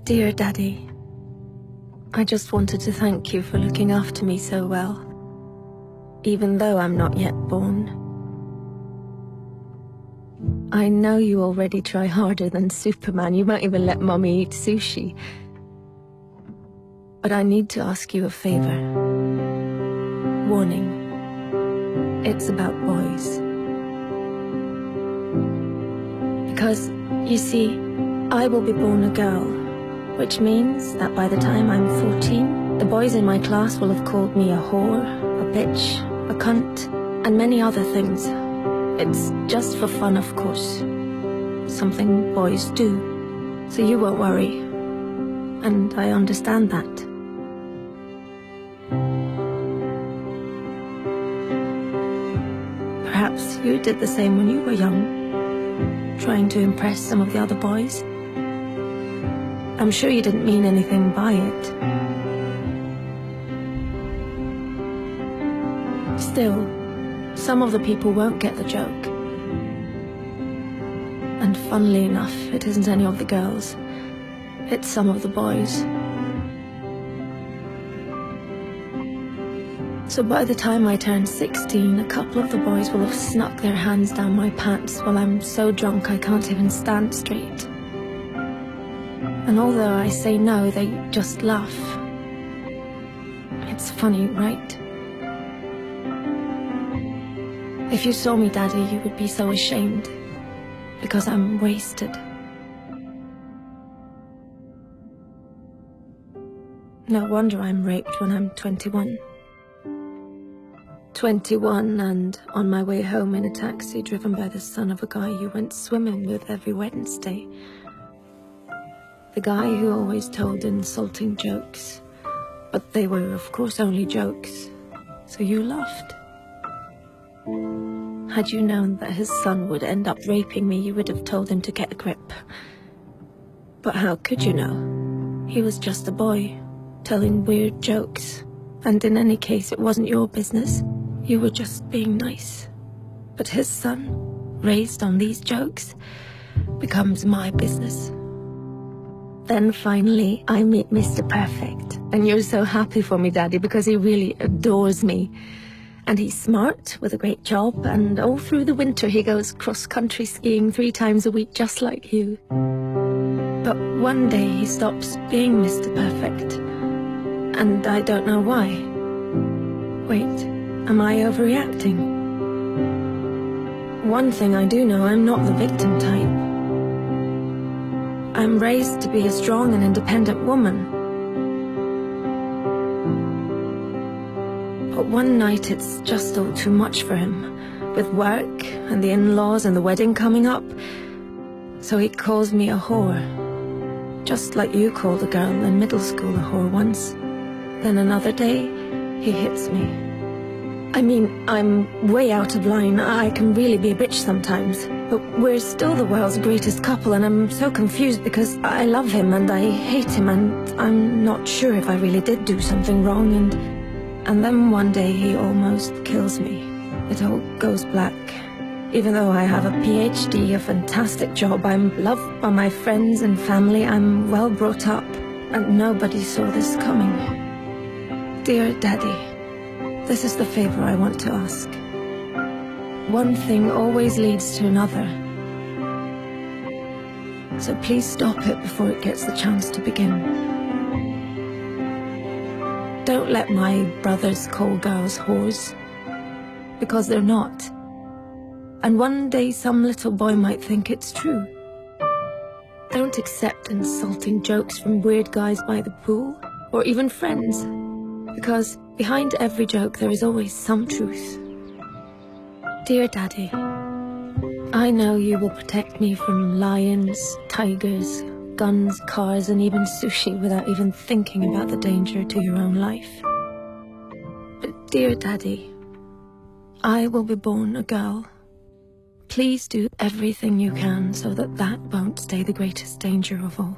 Dear Daddy, I just wanted to thank you for looking after me so well, even though I'm not yet born. I know you already try harder than Superman. You won't even let Mommy eat sushi. But I need to ask you a favor. Warning. It's about boys. Because, you see, I will be born a girl, which means that by the time I'm 14, the boys in my class will have called me a whore, a bitch, a cunt, and many other things. It's just for fun, of course. Something boys do. So you won't worry. And I understand that. Perhaps you did the same when you were young, trying to impress some of the other boys. I'm sure you didn't mean anything by it. Still, some of the people won't get the joke. And funnily enough, it isn't any of the girls. It's some of the boys. So by the time I turn 16, a couple of the boys will have snuck their hands down my pants while I'm so drunk I can't even stand straight. And although I say no, they just laugh. It's funny, right? If you saw me, Daddy, you would be so ashamed. Because I'm wasted. No wonder I'm raped when I'm 21. 21 and on my way home in a taxi driven by the son of a guy you went swimming with every Wednesday. The guy who always told insulting jokes. But they were, of course, only jokes. So you laughed. Had you known that his son would end up raping me, you would have told him to get a grip. But how could you know? He was just a boy, telling weird jokes. And in any case, it wasn't your business. You were just being nice. But his son, raised on these jokes, becomes my business. Then finally, I meet Mr. Perfect. And you're so happy for me, Daddy, because he really adores me. And he's smart, with a great job, and all through the winter he goes cross-country skiing 3 times a week, just like you. But one day he stops being Mr. Perfect. And I don't know why. Wait, am I overreacting? One thing I do know, I'm not the victim type. I'm raised to be a strong and independent woman. But one night it's just all too much for him, with work and the in-laws and the wedding coming up. So he calls me a whore. Just like you called a girl in middle school a whore once. Then another day, he hits me. I mean, I'm way out of line. I can really be a bitch sometimes. But we're still the world's greatest couple, and I'm so confused because I love him and I hate him, and I'm not sure if I really did do something wrong, and then one day he almost kills me. It all goes black. Even though I have a PhD, a fantastic job, I'm loved by my friends and family, I'm well brought up, and nobody saw this coming. Dear Daddy, this is the favor I want to ask. One thing always leads to another. So please stop it before it gets the chance to begin. Don't let my brothers call girls whores, because they're not. And one day some little boy might think it's true. Don't accept insulting jokes from weird guys by the pool, or even friends, because behind every joke there is always some truth. Dear Daddy, I know you will protect me from lions, tigers, guns, cars, and even sushi without even thinking about the danger to your own life. But dear Daddy, I will be born a girl. Please do everything you can so that that won't stay the greatest danger of all.